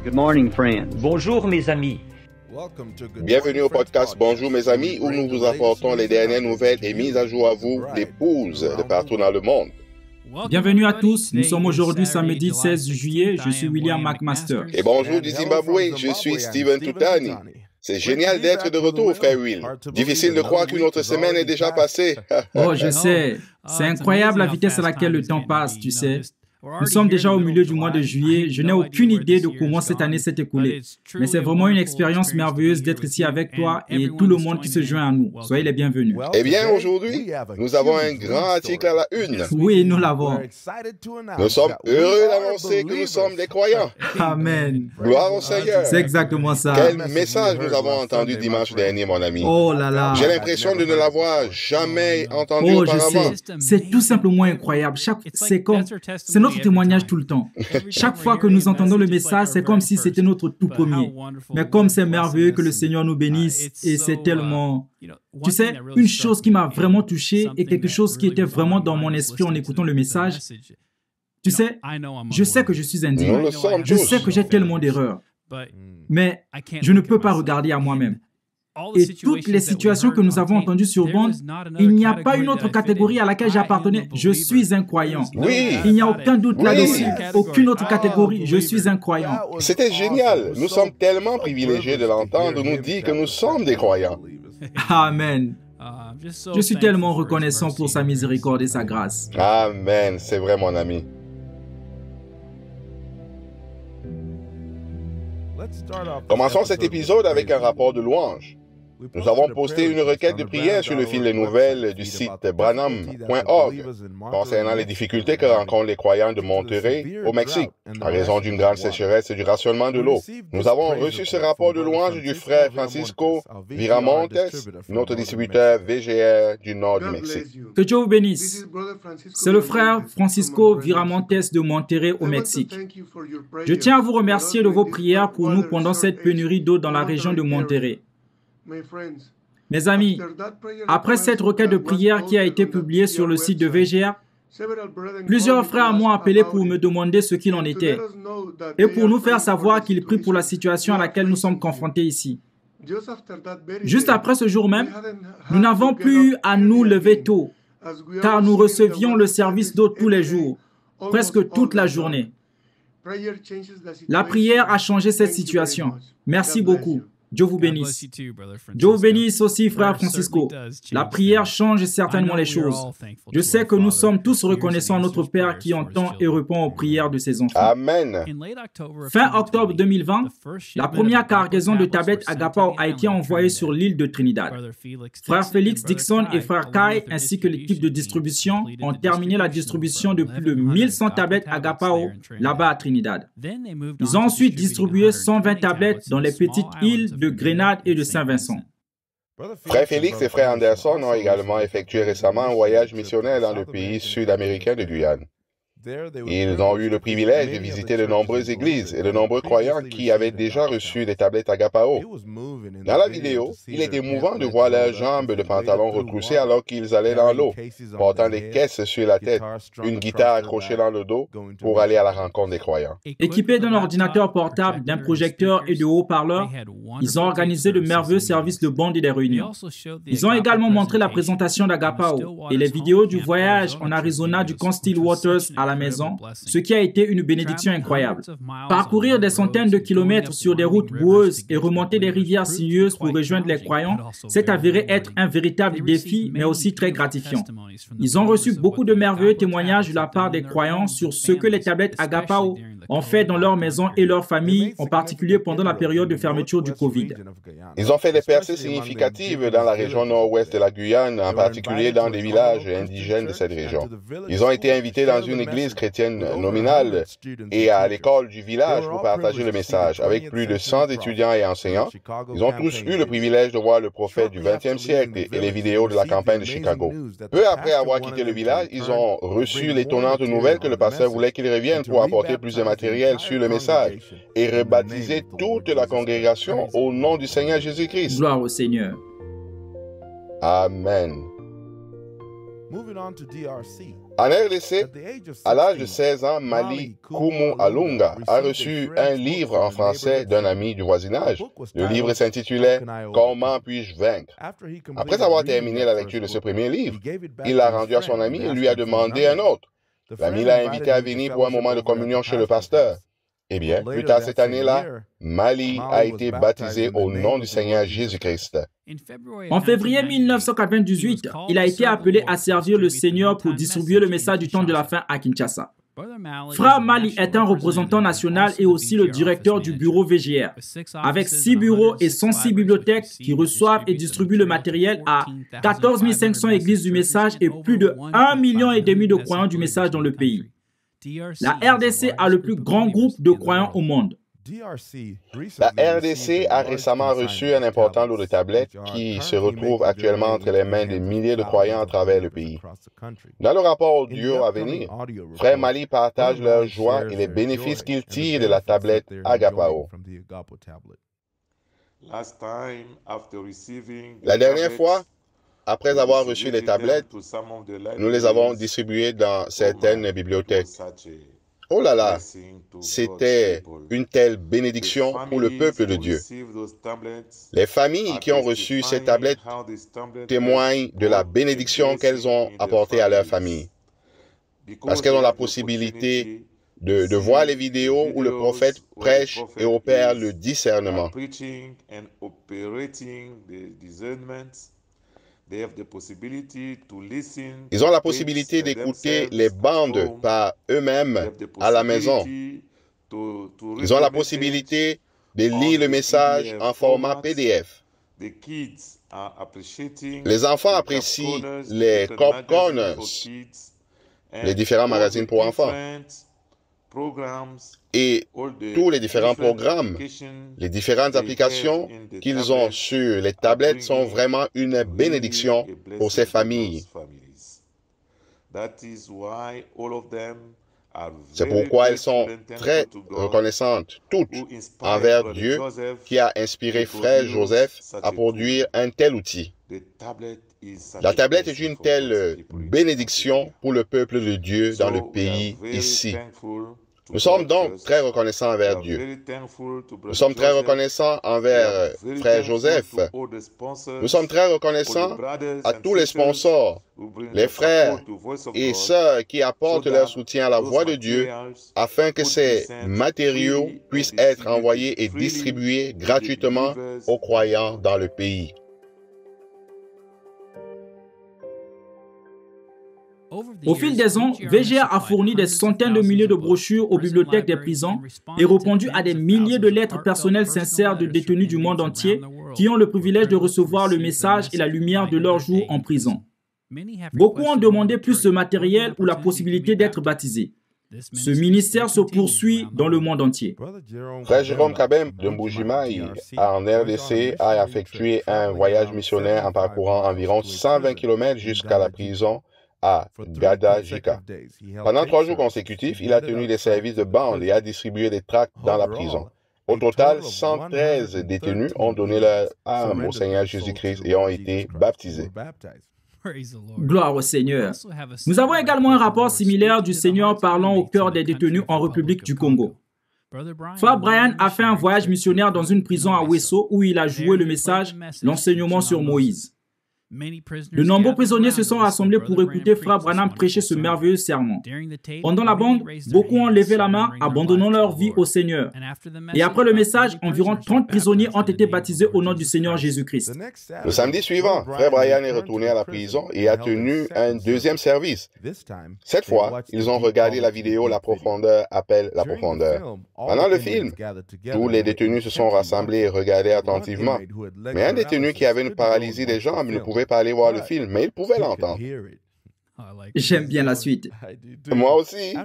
Good morning, friends. Bonjour mes amis. Bienvenue au podcast Bonjour mes amis où nous vous apportons les dernières nouvelles et mises à jour à vous, l'épouse de partout dans le monde. Bienvenue à tous, nous sommes aujourd'hui samedi 16 juillet, je suis William McMaster. Et bonjour du Zimbabwe, je suis Steven Tutani. C'est génial d'être de retour, frère Will. Difficile de croire qu'une autre semaine est déjà passée. Oh, je sais, c'est incroyable la vitesse à laquelle le temps passe, tu sais. Nous sommes déjà au milieu du mois de juillet. Je n'ai aucune idée de comment cette année s'est écoulée. Mais c'est vraiment une expérience merveilleuse d'être ici avec toi et tout le monde qui se joint à nous. Soyez les bienvenus. Eh bien, aujourd'hui, nous avons un grand article à la une. Oui, nous l'avons. Nous sommes heureux d'annoncer que nous sommes des croyants. Amen. Gloire au Seigneur. C'est exactement ça. Quel message nous avons entendu dimanche dernier, mon ami. Oh là là. J'ai l'impression de ne l'avoir jamais entendu Oh, auparavant. je sais. C'est tout simplement incroyable. C'est notre témoignage tout le temps. Chaque fois que nous entendons le message, c'est comme si c'était notre tout premier. Mais comme c'est merveilleux que le Seigneur nous bénisse et c'est tellement... Tu sais, une chose qui m'a vraiment touché et quelque chose qui était vraiment dans mon esprit en écoutant le message, tu sais, je sais que je suis indigne. Nous le sommes Je tous. sais que j'ai tellement d'erreurs. Mais je ne peux pas regarder à moi-même. Et toutes les situations que nous avons entendues sur bande, il n'y a pas une autre catégorie à laquelle j'appartenais. Je suis un croyant. Oui. Il n'y a aucun doute Oui. là-dessus. Aucune autre catégorie. Je suis un croyant. C'était génial. Nous sommes tellement privilégiés de l'entendre nous dire que nous sommes des croyants. Amen. Je suis tellement reconnaissant pour sa miséricorde et sa grâce. Amen. C'est vrai, mon ami. Commençons cet épisode avec un rapport de louange. Nous avons posté une requête de prière sur le fil des nouvelles du site branham.org concernant les difficultés que rencontrent les croyants de Monterrey, au Mexique, en raison d'une grande sécheresse et du rationnement de l'eau. Nous avons reçu ce rapport de louange du frère Francisco Viramontes, notre distributeur VGR du nord du Mexique. Que Dieu vous bénisse. C'est le frère Francisco Viramontes de Monterrey au Mexique. Je tiens à vous remercier de vos prières pour nous pendant cette pénurie d'eau dans la région de Monterrey. Mes amis, après cette requête de prière qui a été publiée sur le site de VGR, plusieurs frères m'ont appelé pour me demander ce qu'il en était et pour nous faire savoir qu'ils prient pour la situation à laquelle nous sommes confrontés ici. Juste après ce jour même, nous n'avons plus à nous lever tôt, car nous recevions le service d'eau tous les jours, presque toute la journée. La prière a changé cette situation. Merci beaucoup. Dieu vous bénisse. Dieu vous bénisse aussi, frère Francisco. La prière change certainement les choses. Je sais que nous sommes tous reconnaissants à notre Père qui entend et répond aux prières de ses enfants. Amen. Fin octobre 2020, la première cargaison de tablettes Agapao a été envoyée sur l'île de Trinidad. Frère Félix Dixon et frère Kai, ainsi que l'équipe de distribution, ont terminé la distribution de plus de 1100 tablettes Agapao là-bas à Trinidad. Ils ont ensuite distribué 120 tablettes dans les petites îles de Grenade et de Saint-Vincent. Frère Félix et frère Anderson ont également effectué récemment un voyage missionnaire dans le pays sud-américain de Guyane. Ils ont eu le privilège de visiter de nombreuses églises et de nombreux croyants qui avaient déjà reçu des tablettes Agapao. Dans la vidéo, il est émouvant de voir leurs jambes de pantalon retroussées alors qu'ils allaient dans l'eau, portant des caisses sur la tête, une guitare accrochée dans le dos pour aller à la rencontre des croyants. Équipés d'un ordinateur portable, d'un projecteur et de haut-parleurs, ils ont organisé de merveilleux services de bande et des réunions. Ils ont également montré la présentation d'Agapao et les vidéos du voyage en Arizona du camp Stillwaters à la maison, ce qui a été une bénédiction incroyable. Parcourir des centaines de kilomètres sur des routes boueuses et remonter des rivières sinueuses pour rejoindre les croyants s'est avéré être un véritable défi, mais aussi très gratifiant. Ils ont reçu beaucoup de merveilleux témoignages de la part des croyants sur ce que les tablettes Agapao ont fait dans leur maison et leur famille, en particulier pendant la période de fermeture du COVID. Ils ont fait des percées significatives dans la région nord-ouest de la Guyane, en particulier dans des villages indigènes de cette région. Ils ont été invités dans une église chrétienne nominale et à l'école du village pour partager le message. Avec plus de 100 étudiants et enseignants, ils ont tous eu le privilège de voir le prophète du 20e siècle et les vidéos de la campagne de Chicago. Peu après avoir quitté le village, ils ont reçu l'étonnante nouvelle que le pasteur voulait qu'ils reviennent pour apporter plus de matériel sur le message et rebaptiser toute la congrégation au nom du Seigneur Jésus-Christ. Gloire au Seigneur. Amen. En RDC, à l'âge de 16 ans, Mali Kumu Alunga a reçu un livre en français d'un ami du voisinage. Le livre s'intitulait « Comment puis-je vaincre ?» Après avoir terminé la lecture de ce premier livre, il l'a rendu à son ami et lui a demandé un autre. L'ami l'a invité à venir pour un moment de communion chez le pasteur. Eh bien, plus tard cette année-là, Mali a été baptisé au nom du Seigneur Jésus-Christ. En février 1998, il a été appelé à servir le Seigneur pour distribuer le message du temps de la fin à Kinshasa. Frère Mali est un représentant national et aussi le directeur du bureau VGR, avec 6 bureaux et 106 bibliothèques qui reçoivent et distribuent le matériel à 14 500 églises du message et plus de 1,5 million de croyants du message dans le pays. La RDC a le plus grand groupe de croyants au monde. La RDC a récemment reçu un important lot de tablettes qui se retrouve actuellement entre les mains des milliers de croyants à travers le pays. Dans le rapport audio à venir, Frère Mali partage leur joie et les bénéfices qu'ils tirent de la tablette Agapao. La dernière fois, après avoir reçu les tablettes, nous les avons distribuées dans certaines bibliothèques. Oh là là, c'était une telle bénédiction pour le peuple de Dieu. Les familles qui ont reçu ces tablettes témoignent de la bénédiction qu'elles ont apportée à leur famille. Parce qu'elles ont la possibilité de voir les vidéos où le prophète prêche et opère le discernement. Ils ont la possibilité d'écouter les bandes par eux-mêmes à la maison. Ils ont la possibilité de lire le message en format PDF. Les enfants apprécient les Cop Corners, les différents magazines pour enfants, et tous les différents programmes, les différentes applications qu'ils ont sur les tablettes sont vraiment une bénédiction pour ces familles. C'est pourquoi elles sont très reconnaissantes, toutes, envers Dieu qui a inspiré Frère Joseph à produire un tel outil. La tablette est une telle bénédiction pour le peuple de Dieu dans le pays ici. Nous sommes donc très reconnaissants envers Dieu. Nous sommes très reconnaissants envers Frère Joseph. Nous sommes très reconnaissants à tous les sponsors, les frères et sœurs qui apportent leur soutien à la voix de Dieu afin que ces matériaux puissent être envoyés et distribués gratuitement aux croyants dans le pays. Au fil des ans, VGR a fourni des centaines de milliers de brochures aux bibliothèques des prisons et répondu à des milliers de lettres personnelles sincères de détenus du monde entier qui ont le privilège de recevoir le message et la lumière de leur jour en prison. Beaucoup ont demandé plus de matériel ou la possibilité d'être baptisés. Ce ministère se poursuit dans le monde entier. Frère Jérôme Kabem de Mbujimaï, en RDC, a effectué un voyage missionnaire en parcourant environ 120 km jusqu'à la prison à Gadajika. Pendant 3 jours consécutifs, il a tenu des services de bande et a distribué des tracts dans la prison. Au total, 113 détenus ont donné leur âme au Seigneur Jésus-Christ et ont été baptisés. Gloire au Seigneur. Nous avons également un rapport similaire du Seigneur parlant au cœur des détenus en République du Congo. Frère Brian a fait un voyage missionnaire dans une prison à Wesso où il a joué le message, l'enseignement sur Moïse. De nombreux prisonniers se sont rassemblés pour écouter Frère Branham prêcher ce merveilleux sermon. Pendant la bande, beaucoup ont levé la main, abandonnant leur vie au Seigneur. Et après le message, environ 30 prisonniers ont été baptisés au nom du Seigneur Jésus-Christ. Le samedi suivant, Frère Brian est retourné à la prison et a tenu un deuxième service. Cette fois, ils ont regardé la vidéo « La profondeur appelle la profondeur ». Pendant le film, tous les détenus se sont rassemblés et regardaient attentivement. Mais un détenu qui avait une paralysie des jambes ne pouvait pas aller voir le film, mais il pouvait l'entendre. J'aime bien la suite. Moi aussi.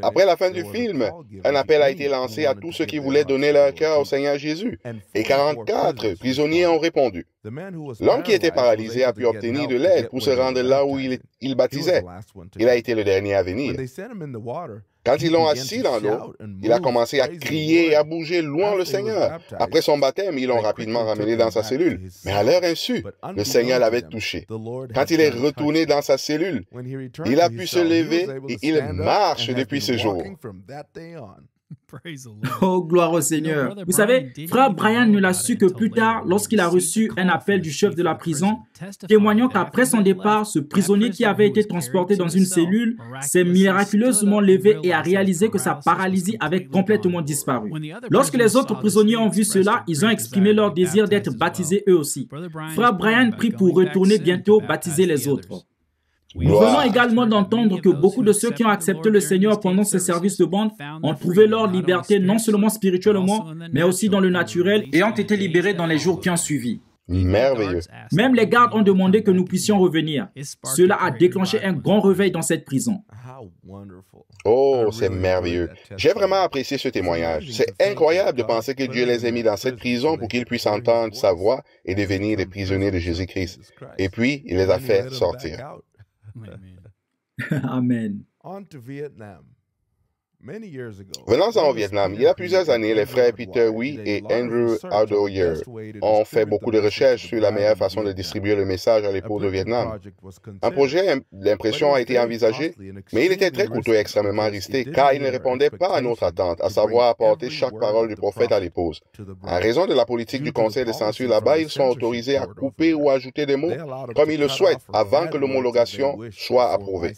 Après la fin du film, un appel a été lancé à tous ceux qui voulaient donner leur cœur au Seigneur Jésus. Et 44 prisonniers ont répondu. L'homme qui était paralysé a pu obtenir de l'aide pour se rendre là où il baptisait. Il a été le dernier à venir. Quand ils l'ont assis dans l'eau, il a commencé à crier et à bouger loin le Seigneur. Après son baptême, ils l'ont rapidement ramené dans sa cellule. Mais à leur insu, le Seigneur l'avait touché. Quand il est retourné dans sa cellule, il a pu se lever et il marche depuis ce jour. Oh, gloire au Seigneur. Vous savez, frère Brian ne l'a su que plus tard lorsqu'il a reçu un appel du chef de la prison témoignant qu'après son départ, ce prisonnier qui avait été transporté dans une cellule s'est miraculeusement levé et a réalisé que sa paralysie avait complètement disparu. Lorsque les autres prisonniers ont vu cela, ils ont exprimé leur désir d'être baptisés eux aussi. Frère Brian prie pour retourner bientôt baptiser les autres. Nous venons également d'entendre que beaucoup de ceux qui ont accepté le Seigneur pendant ces services de bande ont trouvé leur liberté non seulement spirituellement, mais aussi dans le naturel et ont été libérés dans les jours qui ont suivi. Merveilleux. Même les gardes ont demandé que nous puissions revenir. Cela a déclenché un grand réveil dans cette prison. Oh, c'est merveilleux. J'ai vraiment apprécié ce témoignage. C'est incroyable de penser que Dieu les ait mis dans cette prison pour qu'ils puissent entendre sa voix et devenir des prisonniers de Jésus-Christ. Et puis, il les a fait sortir. Amen. Venons-en au Vietnam. Il y a plusieurs années, les frères Peter Huy et Andrew Ardoyer ont fait beaucoup de recherches sur la meilleure façon de distribuer le message à l'époque du Vietnam. Un projet d'impression a été envisagé, mais il était très coûteux et extrêmement risqué car il ne répondait pas à notre attente, à savoir apporter chaque parole du prophète à l'épouse. En raison de la politique du conseil de censure là-bas, ils sont autorisés à couper ou ajouter des mots comme ils le souhaitent avant que l'homologation soit approuvée.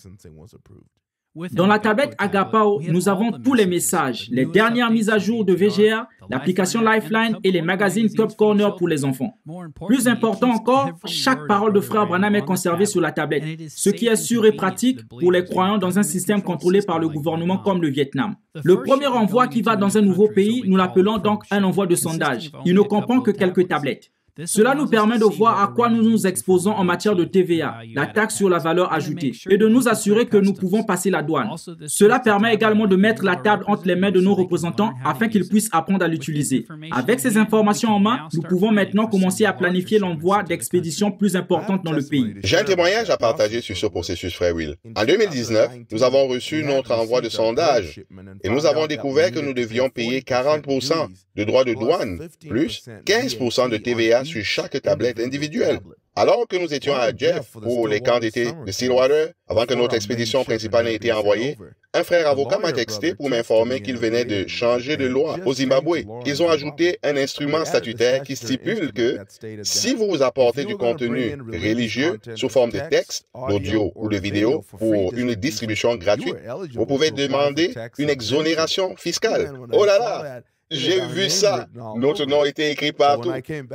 Dans la tablette Agapao, nous avons tous les messages, les dernières mises à jour de VGR, l'application Lifeline et les magazines Cup Corner pour les enfants. Plus important encore, chaque parole de frère Branham est conservée sur la tablette, ce qui est sûr et pratique pour les croyants dans un système contrôlé par le gouvernement comme le Vietnam. Le premier envoi qui va dans un nouveau pays, nous l'appelons donc un envoi de sondage. Il ne comprend que quelques tablettes. Cela nous permet de voir à quoi nous nous exposons en matière de TVA, la taxe sur la valeur ajoutée, et de nous assurer que nous pouvons passer la douane. Cela permet également de mettre la table entre les mains de nos représentants afin qu'ils puissent apprendre à l'utiliser. Avec ces informations en main, nous pouvons maintenant commencer à planifier l'envoi d'expéditions plus importantes dans le pays. J'ai un témoignage à partager sur ce processus, frère Will. En 2019, nous avons reçu notre envoi de sondage et nous avons découvert que nous devions payer 40% de droits de douane, plus 15% de TVA sur chaque tablette individuelle. Alors que nous étions à Jeff pour les camps d'été de Stillwater, avant que notre expédition principale n'ait été envoyée, un frère avocat m'a texté pour m'informer qu'il venait de changer de loi au Zimbabwe. Ils ont ajouté un instrument statutaire qui stipule que si vous apportez du contenu religieux sous forme de texte, d'audio ou de vidéo pour une distribution gratuite, vous pouvez demander une exonération fiscale. Oh là là! J'ai vu ça. Notre nom était écrit partout.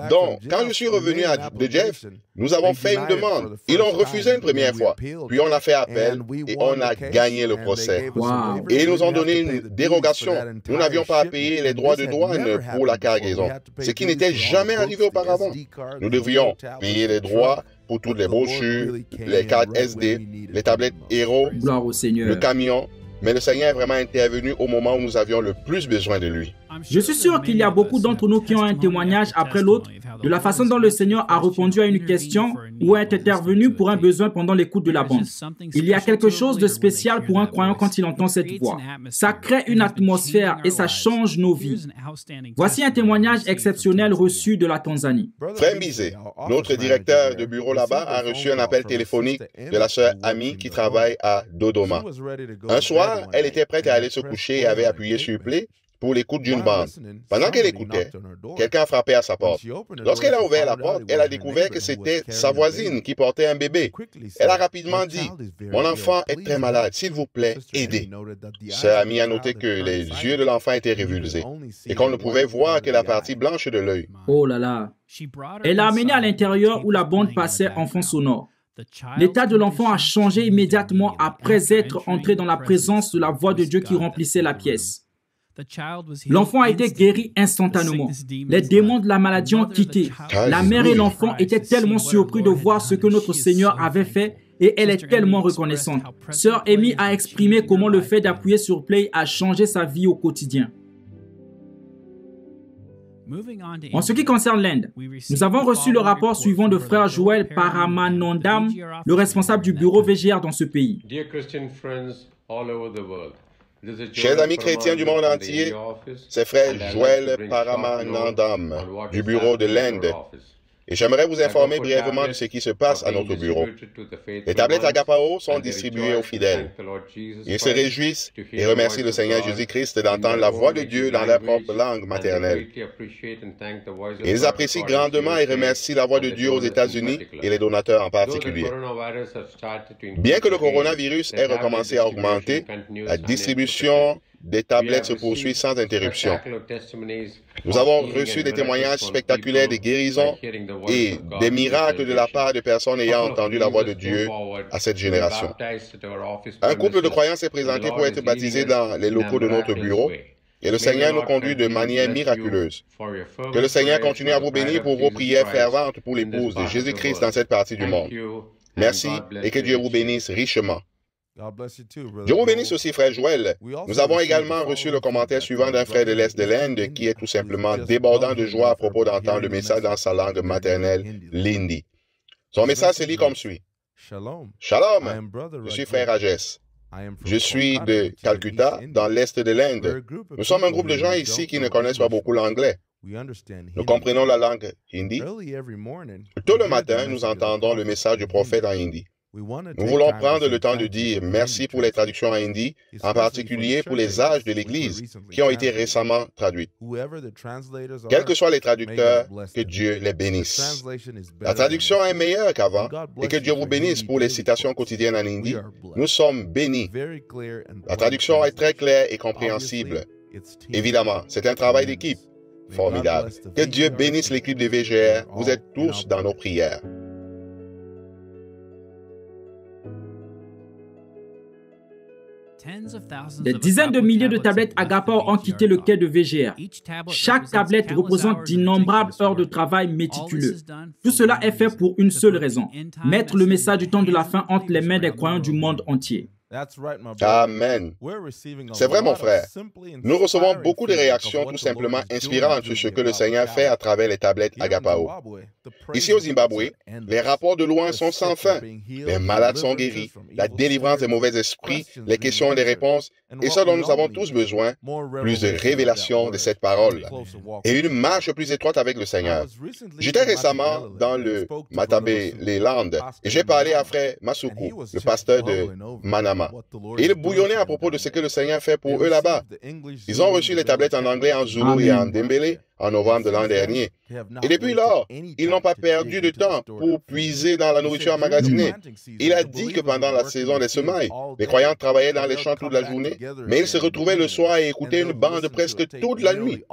Donc, quand je suis revenu de Jeff, nous avons fait une demande. Ils l'ont refusé une première fois. Puis on a fait appel et on a gagné le procès. Wow. Et ils nous ont donné une dérogation. Nous n'avions pas à payer les droits de douane pour la cargaison, ce qui n'était jamais arrivé auparavant. Nous devions payer les droits pour toutes les brochures, les cartes SD, les tablettes Hero, Gloire au Seigneur. le camion. Mais le Seigneur est vraiment intervenu au moment où nous avions le plus besoin de lui. Je suis sûr qu'il y a beaucoup d'entre nous qui ont un témoignage après l'autre de la façon dont le Seigneur a répondu à une question ou est intervenu pour un besoin pendant l'écoute de la bande. Il y a quelque chose de spécial pour un croyant quand il entend cette voix. Ça crée une atmosphère et ça change nos vies. Voici un témoignage exceptionnel reçu de la Tanzanie. Frère Bizet, notre directeur de bureau là-bas, a reçu un appel téléphonique de la sœur Ami qui travaille à Dodoma. Un soir, elle était prête à aller se coucher et avait appuyé sur play pour l'écoute d'une bande. Pendant qu'elle écoutait, quelqu'un a frappé à sa porte. Lorsqu'elle a ouvert la porte, elle a découvert que c'était sa voisine qui portait un bébé. Elle a rapidement dit « Mon enfant est très malade, s'il vous plaît, aidez ». Sœur Ami a noté que les yeux de l'enfant étaient révulsés et qu'on ne pouvait voir que la partie blanche de l'œil. Oh là là. Elle l'a amené à l'intérieur où la bande passait en fond sonore. L'état de l'enfant a changé immédiatement après être entré dans la présence de la voix de Dieu qui remplissait la pièce. L'enfant a été guéri instantanément. Les démons de la maladie ont quitté. La mère et l'enfant étaient tellement surpris de voir ce que notre Seigneur avait fait et elle est tellement reconnaissante. Sœur Amy a exprimé comment le fait d'appuyer sur Play a changé sa vie au quotidien. En ce qui concerne l'Inde, nous avons reçu le rapport suivant de frère Joël Paramanandam, le responsable du bureau VGR dans ce pays. Chers amis chrétiens du monde entier, c'est frère Joël Paramanandam du bureau de l'Inde. Et j'aimerais vous informer brièvement de ce qui se passe à notre bureau. Les tablettes Agapao sont distribuées aux fidèles. Ils se réjouissent et remercient le Seigneur Jésus-Christ d'entendre la voix de Dieu dans leur propre langue maternelle. Ils apprécient grandement et remercient la voix de Dieu aux États-Unis et les donateurs en particulier. Bien que le coronavirus ait recommencé à augmenter, la distribution des tablettes se poursuit sans interruption. Nous avons reçu des témoignages spectaculaires de guérisons et des miracles de la part de personnes ayant entendu la voix de Dieu à cette génération. Un couple de croyants s'est présenté pour être baptisé dans les locaux de notre bureau et le Seigneur nous conduit de manière miraculeuse. Que le Seigneur continue à vous bénir pour vos prières ferventes pour l'épouse de Jésus-Christ dans cette partie du monde. Merci et que Dieu vous bénisse richement. Dieu vous bénisse aussi, frère Joël. Nous avons également reçu le commentaire suivant d'un frère de l'Est de l'Inde qui est tout simplement débordant de joie à propos d'entendre le message dans sa langue maternelle, l'hindi. Son message se lit comme suit. Shalom, je suis frère Rajesh. Je suis de Calcutta, dans l'Est de l'Inde. Nous sommes un groupe de gens ici qui ne connaissent pas beaucoup l'anglais. Nous comprenons la langue hindi. Tôt le matin, nous entendons le message du prophète en hindi. Nous voulons prendre le temps de dire merci pour les traductions en hindi, en particulier pour les âges de l'Église qui ont été récemment traduites. Quels que soient les traducteurs, que Dieu les bénisse. La traduction est meilleure qu'avant et que Dieu vous bénisse pour les citations quotidiennes en hindi. Nous sommes bénis. La traduction est très claire et compréhensible. Évidemment, c'est un travail d'équipe. Formidable. Que Dieu bénisse l'équipe de VGR. Vous êtes tous dans nos prières. Des dizaines de milliers de tablettes Agapao ont quitté le quai de VGR. Chaque tablette représente d'innombrables heures de travail méticuleux. Tout cela est fait pour une seule raison, mettre le message du temps de la fin entre les mains des croyants du monde entier. Amen. C'est vrai, mon frère. Nous recevons beaucoup de réactions tout simplement inspirantes sur ce que le Seigneur fait à travers les tablettes Agapao. Ici au Zimbabwe, les rapports de loin sont sans fin. Les malades sont guéris, la délivrance des mauvais esprits, les questions et les réponses, et ce dont nous avons tous besoin, plus de révélations de cette parole et une marche plus étroite avec le Seigneur. J'étais récemment dans le Matabeleland et j'ai parlé à frère Masuku, le pasteur de Manama. Et il bouillonnait à propos de ce que le Seigneur fait pour eux là-bas. Ils ont reçu les tablettes en anglais, en zoulou et en dembélé en novembre de l'an dernier. Et depuis lors, ils n'ont pas perdu de temps pour puiser dans la nourriture emmagasinée. Il a dit que pendant la saison des semailles, les croyants travaillaient dans les champs toute la journée, mais ils se retrouvaient le soir et écoutaient une bande presque toute la nuit.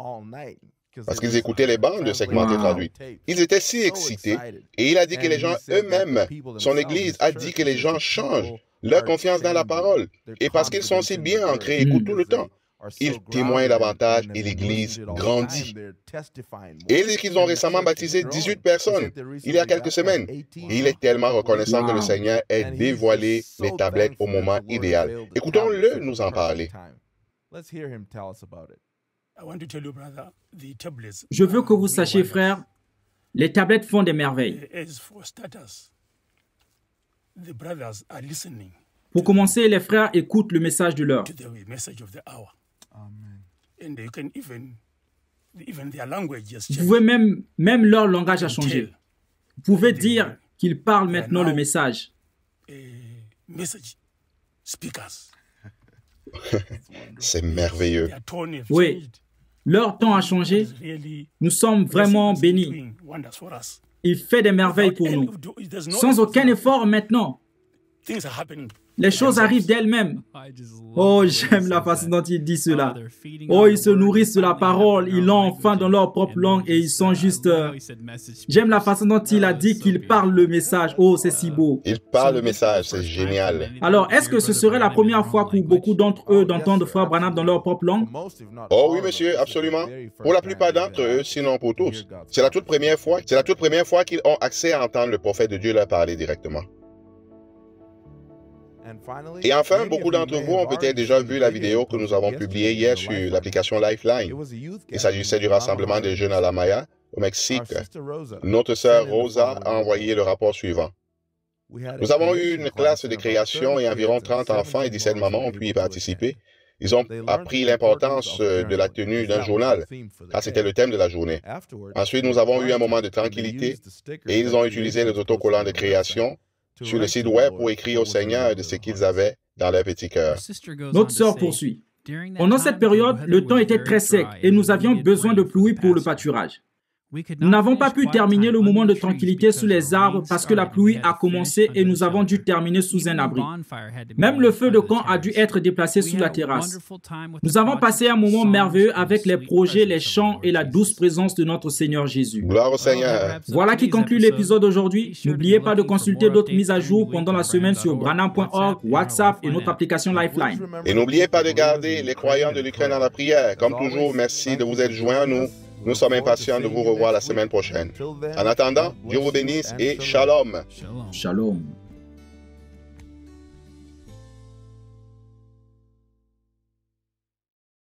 Parce qu'ils écoutaient les bandes segmentées traduites. Ils étaient si excités. Et il a dit que les gens eux-mêmes, son Église a dit que les gens changent leur confiance dans la parole. Et parce qu'ils sont si bien ancrés et écoutent tout le temps, ils témoignent davantage et l'Église grandit. Et il dit qu'ils ont récemment baptisé 18 personnes il y a quelques semaines. Et il est tellement reconnaissant que le Seigneur ait dévoilé les tablettes au moment idéal. Écoutons-le nous en parler. Je veux que vous sachiez, frère, les tablettes font des merveilles. Pour commencer, les frères écoutent le message de l'heure. Vous pouvez même leur langage a changé. Vous pouvez dire qu'ils parlent maintenant le message. C'est merveilleux. Oui, leur temps a changé. Nous sommes vraiment bénis. Il fait des merveilles pour nous. Sans aucun effort maintenant. Les choses arrivent d'elles-mêmes. Oh, j'aime la façon dont il dit cela. Oh, ils se nourrissent de la parole, ils l'ont enfin dans leur propre langue et ils sont juste... J'aime la façon dont il a dit qu'il parle le message. Oh, c'est si beau. Il parle le message, c'est génial. Alors, est-ce que ce serait la première fois pour beaucoup d'entre eux d'entendre Frère Branham dans leur propre langue? Oh oui, monsieur, absolument. Pour la plupart d'entre eux, sinon pour tous. C'est la toute première fois qu'ils ont accès à entendre le prophète de Dieu leur parler directement. Et enfin, beaucoup d'entre vous ont peut-être déjà vu la vidéo que nous avons publiée hier sur l'application Lifeline. Il s'agissait du rassemblement des jeunes à La Maya, au Mexique. Notre sœur Rosa a envoyé le rapport suivant. Nous avons eu une classe de création et environ 30 enfants et 17 mamans ont pu y participer. Ils ont appris l'importance de la tenue d'un journal, car c'était le thème de la journée. Ensuite, nous avons eu un moment de tranquillité et ils ont utilisé les autocollants de création sur le site web pour écrire au Seigneur de ce qu'ils avaient dans leur petit cœur. Notre sœur poursuit. Pendant cette période, le temps était très sec et nous avions besoin de pluie pour le pâturage. Nous n'avons pas pu terminer le moment de tranquillité sous les arbres parce que la pluie a commencé et nous avons dû terminer sous un abri. Même le feu de camp a dû être déplacé sous la terrasse. Nous avons passé un moment merveilleux avec les projets, les chants et la douce présence de notre Seigneur Jésus. Gloire au Seigneur. Voilà qui conclut l'épisode d'aujourd'hui. N'oubliez pas de consulter d'autres mises à jour pendant la semaine sur branham.org, WhatsApp et notre application Lifeline. Et n'oubliez pas de garder les croyants de l'Ukraine dans la prière. Comme toujours, merci de vous être joints à nous. Nous sommes impatients de vous revoir la semaine prochaine. En attendant, Dieu vous bénisse et shalom. Shalom.